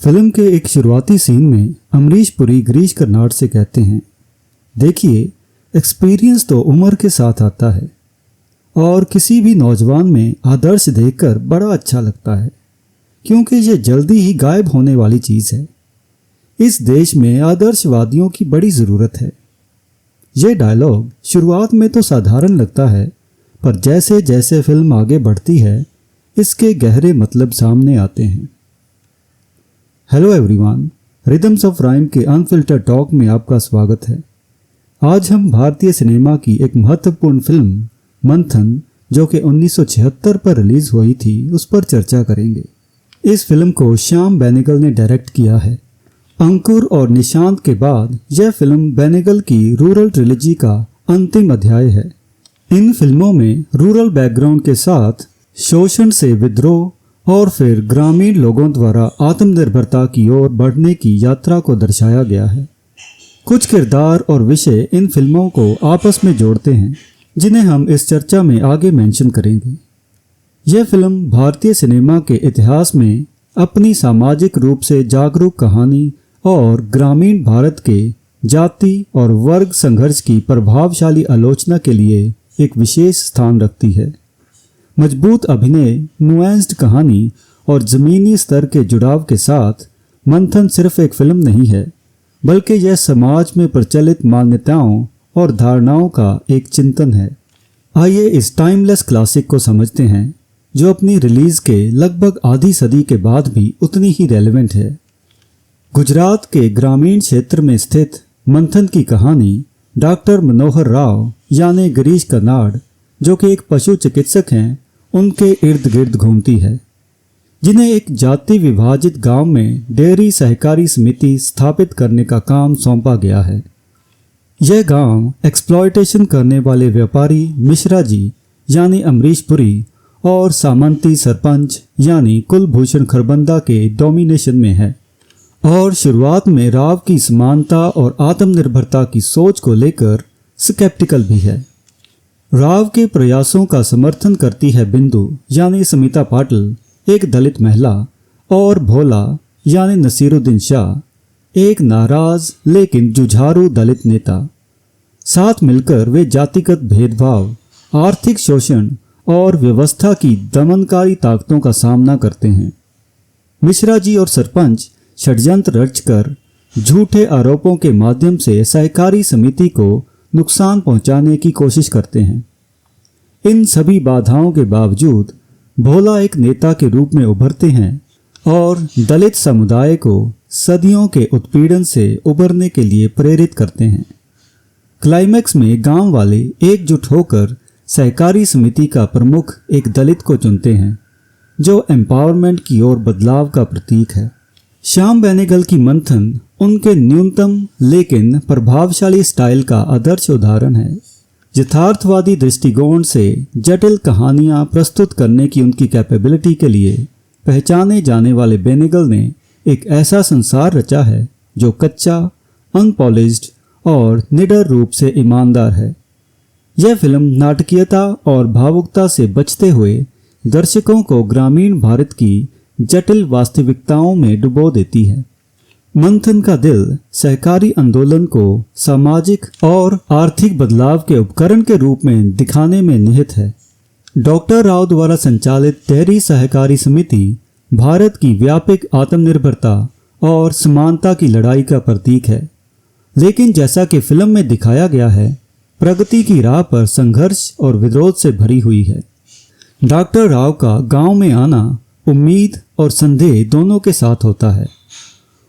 Film के एक शुरुआती सीन में अमरीश पुरी गिरीश कर्नाड से कहते हैं, देखिए एक्सपीरियंस तो उम्र के साथ आता है और किसी भी नौजवान में आदर्श देखकर बड़ा अच्छा लगता है क्योंकि यह जल्दी ही गायब होने वाली चीज़ है। इस देश में आदर्शवादियों की बड़ी ज़रूरत है। ये डायलॉग शुरुआत में तो साधारण लगता है, पर जैसे जैसे फिल्म आगे बढ़ती है इसके गहरे मतलब सामने आते हैं। Hello everyone, rhythms of rhyme के अनफिल्टर्ड टॉक में आपका स्वागत है। आज हम भारतीय सिनेमा की एक महत्वपूर्ण फिल्म मंथन, जो कि 1976 पर रिलीज हुई थी, उस पर चर्चा करेंगे। इस फिल्म को श्याम बेनेगल ने डायरेक्ट किया है। अंकुर और निशांत के बाद यह फिल्म बेनेगल की रूरल ट्रिलॉजी का अंतिम अध्याय है। इन फिल्मों में रूरल बैकग्राउंड के साथ शोषण से विद्रोह और फिर ग्रामीण लोगों द्वारा आत्मनिर्भरता की ओर बढ़ने की यात्रा को दर्शाया गया है। कुछ किरदार और विषय इन फिल्मों को आपस में जोड़ते हैं, जिन्हें हम इस चर्चा में आगे मेंशन करेंगे। यह फिल्म भारतीय सिनेमा के इतिहास में अपनी सामाजिक रूप से जागरूक कहानी और ग्रामीण भारत के जाति और वर्ग संघर्ष की प्रभावशाली आलोचना के लिए एक विशेष स्थान रखती है। मजबूत अभिनय, नुएंस्ड कहानी और ज़मीनी स्तर के जुड़ाव के साथ मंथन सिर्फ एक फिल्म नहीं है, बल्कि यह समाज में प्रचलित मान्यताओं और धारणाओं का एक चिंतन है। आइए इस टाइमलेस क्लासिक को समझते हैं, जो अपनी रिलीज के लगभग आधी सदी के बाद भी उतनी ही रेलेवेंट है। गुजरात के ग्रामीण क्षेत्र में स्थित मंथन की कहानी डॉक्टर मनोहर राव यानी गिरीश कर्नाड, जो कि एक पशु चिकित्सक हैं, उनके इर्द गिर्द घूमती है, जिन्हें एक जाति विभाजित गांव में डेयरी सहकारी समिति स्थापित करने का काम सौंपा गया है। यह गांव एक्सप्लॉयटेशन करने वाले व्यापारी मिश्रा जी यानी अमरीश पुरी और सामंती सरपंच यानी कुलभूषण खरबंदा के डोमिनेशन में है और शुरुआत में राव की समानता और आत्मनिर्भरता की सोच को लेकर स्केप्टिकल भी है। राव के प्रयासों का समर्थन करती है बिंदु यानी समिता पाटिल, एक दलित महिला, और भोला यानी नसीरुद्दीन शाह, एक नाराज लेकिन जुझारू दलित नेता। साथ मिलकर वे जातिगत भेदभाव, आर्थिक शोषण और व्यवस्था की दमनकारी ताकतों का सामना करते हैं। मिश्रा जी और सरपंच षड्यंत्र रचकर झूठे आरोपों के माध्यम से सहकारी समिति को नुकसान पहुंचाने की कोशिश करते हैं। इन सभी बाधाओं के बावजूद भोला एक नेता के रूप में उभरते हैं और दलित समुदाय को सदियों के उत्पीड़न से उबरने के लिए प्रेरित करते हैं। क्लाइमैक्स में गांव वाले एकजुट होकर सहकारी समिति का प्रमुख एक दलित को चुनते हैं, जो एम्पावरमेंट की ओर बदलाव का प्रतीक है। श्याम बेनेगल की मंथन उनके न्यूनतम लेकिन प्रभावशाली स्टाइल का आदर्श उदाहरण है। यथार्थवादी दृष्टिकोण से जटिल कहानियां प्रस्तुत करने की उनकी कैपेबिलिटी के लिए पहचाने जाने वाले बेनेगल ने एक ऐसा संसार रचा है जो कच्चा, अनपॉलिश्ड और निडर रूप से ईमानदार है। यह फिल्म नाटकीयता और भावुकता से बचते हुए दर्शकों को ग्रामीण भारत की जटिल वास्तविकताओं में डुबो देती है। मंथन का दिल सहकारी आंदोलन को सामाजिक और आर्थिक बदलाव के उपकरण के रूप में दिखाने में निहित है। डॉक्टर राव द्वारा संचालित डेयरी सहकारी समिति भारत की व्यापक आत्मनिर्भरता और समानता की लड़ाई का प्रतीक है, लेकिन जैसा कि फिल्म में दिखाया गया है, प्रगति की राह पर संघर्ष और विरोध से भरी हुई है। डॉक्टर राव का गांव में आना उम्मीद और संदेह दोनों के साथ होता है।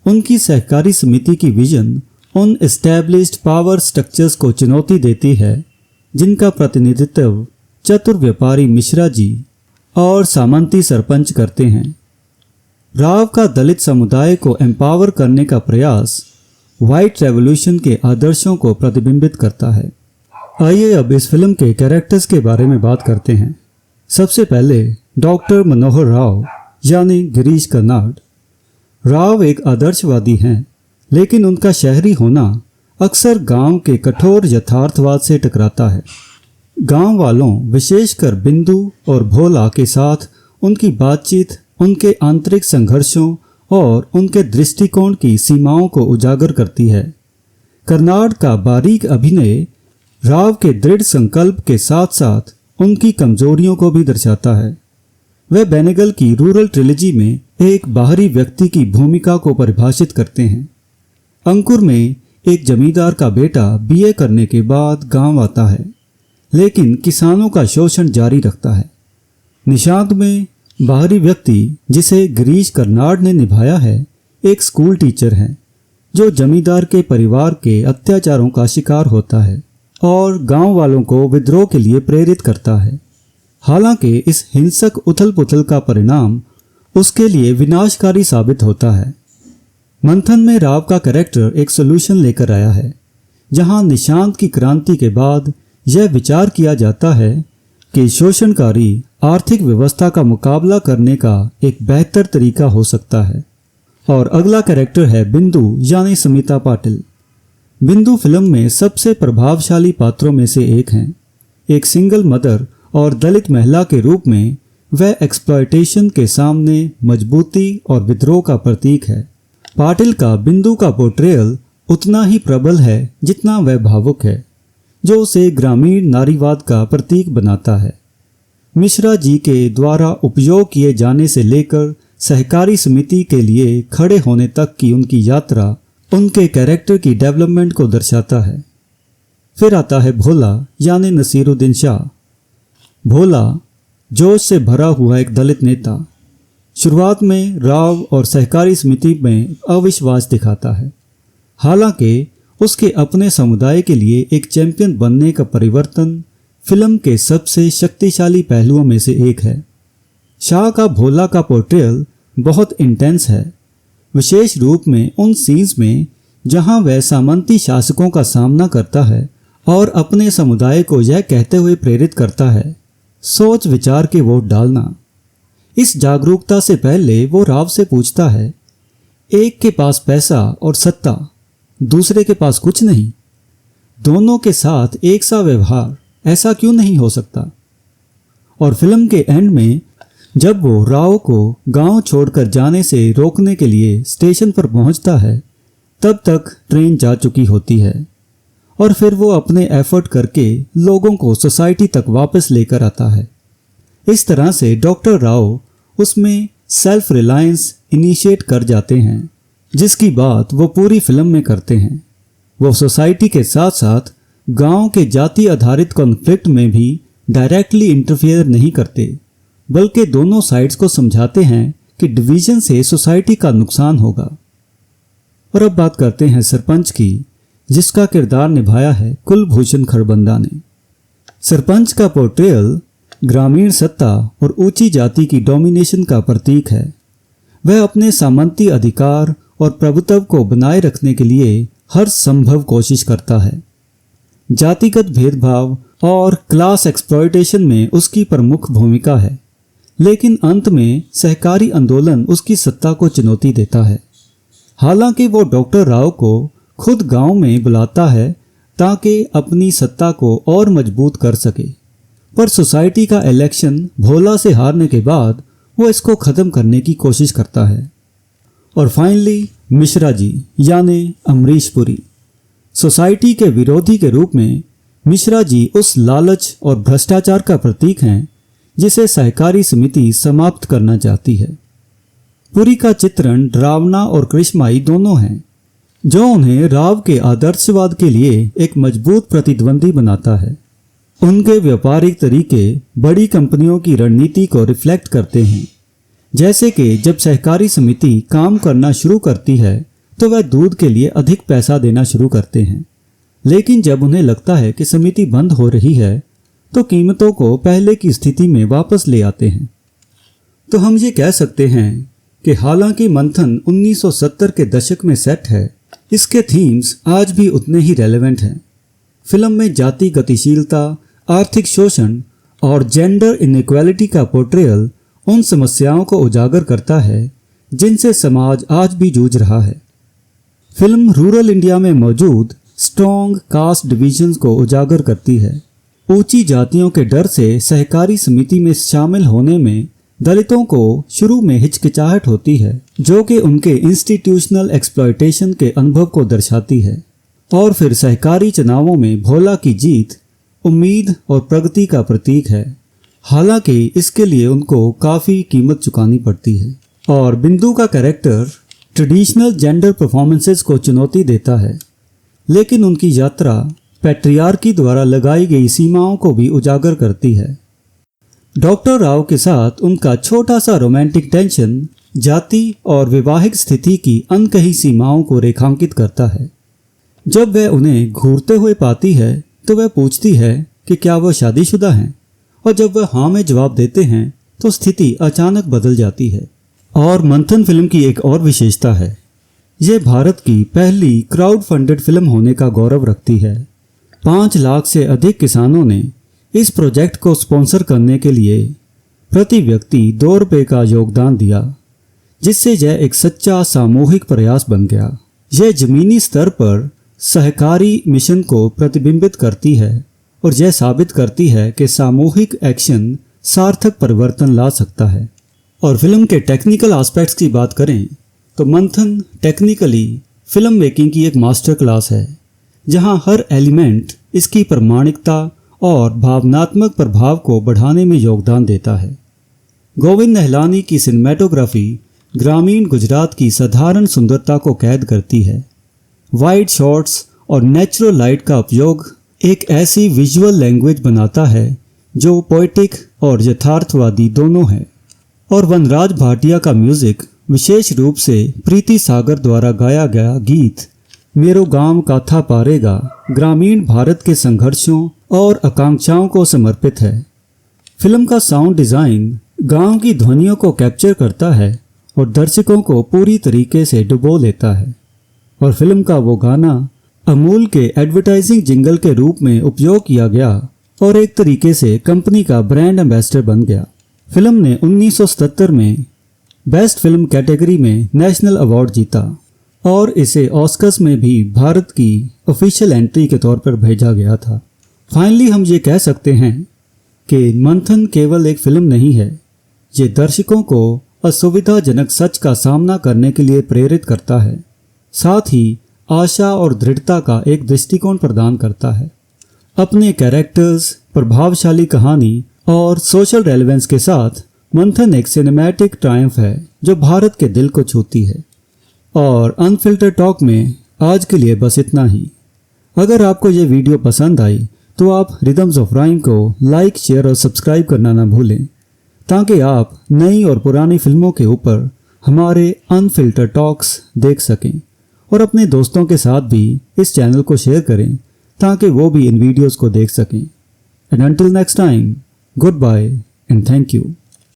उनकी सहकारी समिति की विजन उन एस्टैब्लिश्ड पावर स्ट्रक्चर्स को चुनौती देती है, जिनका प्रतिनिधित्व चतुर व्यापारी मिश्रा जी और सामंती सरपंच करते हैं। राव का दलित समुदाय को एम्पावर करने का प्रयास व्हाइट रेवोल्यूशन के आदर्शों को प्रतिबिंबित करता है। आइए अब इस फिल्म के कैरेक्टर्स के बारे में बात करते हैं। सबसे पहले डॉक्टर मनोहर राव यानी गिरीश कर्नाड। राव एक आदर्शवादी हैं, लेकिन उनका शहरी होना अक्सर गांव के कठोर यथार्थवाद से टकराता है। गांव वालों, विशेषकर बिंदु और भोला के साथ उनकी बातचीत उनके आंतरिक संघर्षों और उनके दृष्टिकोण की सीमाओं को उजागर करती है। कर्नाड का बारीक अभिनय राव के दृढ़ संकल्प के साथ साथ उनकी कमजोरियों को भी दर्शाता है। वह बेनेगल की रूरल ट्रिलॉजी में एक बाहरी व्यक्ति की भूमिका को परिभाषित करते हैं। अंकुर में एक जमींदार का बेटा बीए करने के बाद गांव आता है, लेकिन किसानों का शोषण जारी रखता है। निशांत में बाहरी व्यक्ति जिसे गिरीश कर्नाड ने निभाया है एक स्कूल टीचर है जो जमींदार के परिवार के अत्याचारों का शिकार होता है और गांव वालों को विद्रोह के लिए प्रेरित करता है। हालांकि इस हिंसक उथल पुथल का परिणाम उसके लिए विनाशकारी साबित होता है। मंथन में राव का कैरेक्टर एक सॉल्यूशन लेकर आया है, जहां निशांत की क्रांति के बाद यह विचार किया जाता है कि शोषणकारी आर्थिक व्यवस्था का मुकाबला करने का एक बेहतर तरीका हो सकता है। और अगला कैरेक्टर है बिंदु यानी समिता पाटिल। बिंदु फिल्म में सबसे प्रभावशाली पात्रों में से एक हैं। एक सिंगल मदर और दलित महिला के रूप में वह एक्सप्लॉयटेशन के सामने मजबूती और विद्रोह का प्रतीक है। पाटिल का बिंदु का पोर्ट्रेयल उतना ही प्रबल है जितना वह भावुक है, जो उसे ग्रामीण नारीवाद का प्रतीक बनाता है। मिश्रा जी के द्वारा उपयोग किए जाने से लेकर सहकारी समिति के लिए खड़े होने तक की उनकी यात्रा उनके कैरेक्टर की डेवलपमेंट को दर्शाता है। फिर आता है भोला यानी नसीरुद्दीन शाह। भोला जोश से भरा हुआ एक दलित नेता शुरुआत में राव और सहकारी समिति में अविश्वास दिखाता है। हालांकि उसके अपने समुदाय के लिए एक चैंपियन बनने का परिवर्तन फिल्म के सबसे शक्तिशाली पहलुओं में से एक है। शाह का भोला का पोर्ट्रेयल बहुत इंटेंस है, विशेष रूप में उन सीन्स में जहां वह सामंती शासकों का सामना करता है और अपने समुदाय को यह कहते हुए प्रेरित करता है, सोच विचार के वोट डालना। इस जागरूकता से पहले वो राव से पूछता है, एक के पास पैसा और सत्ता, दूसरे के पास कुछ नहीं, दोनों के साथ एक सा व्यवहार ऐसा क्यों नहीं हो सकता। और फिल्म के एंड में जब वो राव को गांव छोड़कर जाने से रोकने के लिए स्टेशन पर पहुंचता है, तब तक ट्रेन जा चुकी होती है और फिर वो अपने एफर्ट करके लोगों को सोसाइटी तक वापस लेकर आता है। इस तरह से डॉक्टर राव उसमें सेल्फ रिलायंस इनिशिएट कर जाते हैं, जिसकी बात वो पूरी फिल्म में करते हैं। वो सोसाइटी के साथ साथ गांव के जाति आधारित कॉन्फ्लिक्ट में भी डायरेक्टली इंटरफेयर नहीं करते, बल्कि दोनों साइड्स को समझाते हैं कि डिवीजन से सोसाइटी का नुकसान होगा। और अब बात करते हैं सरपंच की, जिसका किरदार निभाया है कुलभूषण खरबंदा ने। सरपंच का पोर्ट्रेयल ग्रामीण सत्ता और ऊंची जाति की डोमिनेशन का प्रतीक है। वह अपने सामंती अधिकार और प्रभुत्व को बनाए रखने के लिए हर संभव कोशिश करता है। जातिगत भेदभाव और क्लास एक्सप्लॉयटेशन में उसकी प्रमुख भूमिका है, लेकिन अंत में सहकारी आंदोलन उसकी सत्ता को चुनौती देता है। हालांकि वो डॉक्टर राव को खुद गांव में बुलाता है ताकि अपनी सत्ता को और मजबूत कर सके, पर सोसाइटी का इलेक्शन भोला से हारने के बाद वो इसको ख़त्म करने की कोशिश करता है। और फाइनली मिश्रा जी यानी अमरीश पुरी। सोसाइटी के विरोधी के रूप में मिश्रा जी उस लालच और भ्रष्टाचार का प्रतीक हैं जिसे सहकारी समिति समाप्त करना चाहती है। पुरी का चित्रण डरावना और करिश्माई दोनों हैं, जो उन्हें राव के आदर्शवाद के लिए एक मजबूत प्रतिद्वंदी बनाता है। उनके व्यापारिक तरीके बड़ी कंपनियों की रणनीति को रिफ्लेक्ट करते हैं, जैसे कि जब सहकारी समिति काम करना शुरू करती है तो वह दूध के लिए अधिक पैसा देना शुरू करते हैं, लेकिन जब उन्हें लगता है कि समिति बंद हो रही है तो कीमतों को पहले की स्थिति में वापस ले आते हैं। तो हम ये कह सकते हैं कि हालांकि मंथन 1970 के दशक में सेट है, इसके थीम्स आज भी उतने ही रेलेवेंट हैं। फिल्म में जाति गतिशीलता, आर्थिक शोषण और जेंडर इनइक्वालिटी का पोर्ट्रेयल उन समस्याओं को उजागर करता है जिनसे समाज आज भी जूझ रहा है। फिल्म रूरल इंडिया में मौजूद स्ट्रॉन्ग कास्ट डिविजन्स को उजागर करती है। ऊंची जातियों के डर से सहकारी समिति में शामिल होने में दलितों को शुरू में हिचकिचाहट होती है, जो कि उनके इंस्टीट्यूशनल एक्सप्लॉयटेशन के अनुभव को दर्शाती है, और फिर सहकारी चुनावों में भोला की जीत उम्मीद और प्रगति का प्रतीक है। हालांकि इसके लिए उनको काफ़ी कीमत चुकानी पड़ती है। और बिंदु का कैरेक्टर ट्रेडिशनल जेंडर परफॉर्मेंसेस को चुनौती देता है, लेकिन उनकी यात्रा पैट्रियार्की द्वारा लगाई गई सीमाओं को भी उजागर करती है। डॉक्टर राव के साथ उनका छोटा सा रोमांटिक टेंशन जाति और वैवाहिक स्थिति की अनकही सीमाओं को रेखांकित करता है। जब वह उन्हें घूरते हुए पाती है तो वह पूछती है कि क्या वह शादीशुदा हैं, और जब वह हाँ में जवाब देते हैं तो स्थिति अचानक बदल जाती है। और मंथन फिल्म की एक और विशेषता है, ये भारत की पहली क्राउड फंडेड फिल्म होने का गौरव रखती है। 5 लाख से अधिक किसानों ने इस प्रोजेक्ट को स्पॉन्सर करने के लिए प्रति व्यक्ति 2 रुपये का योगदान दिया, जिससे यह एक सच्चा सामूहिक प्रयास बन गया। यह जमीनी स्तर पर सहकारी मिशन को प्रतिबिंबित करती है और यह साबित करती है कि सामूहिक एक्शन सार्थक परिवर्तन ला सकता है। और फिल्म के टेक्निकल एस्पेक्ट्स की बात करें तो मंथन टेक्निकली फिल्म मेकिंग की एक मास्टर क्लास है, जहां हर एलिमेंट इसकी प्रामाणिकता और भावनात्मक प्रभाव को बढ़ाने में योगदान देता है। गोविंद निहलानी की सिनेमेटोग्राफी ग्रामीण गुजरात की साधारण सुंदरता को कैद करती है। वाइड शॉट्स और नेचुरल लाइट का उपयोग एक ऐसी विजुअल लैंग्वेज बनाता है जो पोएटिक और यथार्थवादी दोनों है। और वनराज भाटिया का म्यूजिक, विशेष रूप से प्रीति सागर द्वारा गाया गया गीत मेरो गांव काथा पारेगा, ग्रामीण भारत के संघर्षों और आकांक्षाओं को समर्पित है। फिल्म का साउंड डिज़ाइन गांव की ध्वनियों को कैप्चर करता है और दर्शकों को पूरी तरीके से डुबो लेता है। और फिल्म का वो गाना अमूल के एडवर्टाइजिंग जिंगल के रूप में उपयोग किया गया और एक तरीके से कंपनी का ब्रांड एम्बेसडर बन गया। फिल्म ने 1977 में बेस्ट फिल्म कैटेगरी में नेशनल अवार्ड जीता और इसे ऑस्कर्स में भी भारत की ऑफिशियल एंट्री के तौर पर भेजा गया था। फाइनली हम ये कह सकते हैं कि मंथन केवल एक फिल्म नहीं है, ये दर्शकों को असुविधाजनक सच का सामना करने के लिए प्रेरित करता है, साथ ही आशा और दृढ़ता का एक दृष्टिकोण प्रदान करता है। अपने कैरेक्टर्स, प्रभावशाली कहानी और सोशल रेलेवेंस के साथ मंथन एक सिनेमैटिक ट्रायम्फ है जो भारत के दिल को छूती है। और अनफिल्टर टॉक में आज के लिए बस इतना ही। अगर आपको ये वीडियो पसंद आई तो आप रिदम्स ऑफ राइम को लाइक, शेयर और सब्सक्राइब करना ना भूलें, ताकि आप नई और पुरानी फिल्मों के ऊपर हमारे अनफिल्टर टॉक्स देख सकें। और अपने दोस्तों के साथ भी इस चैनल को शेयर करें ताकि वो भी इन वीडियोस को देख सकें। And until next time, goodbye and thank you.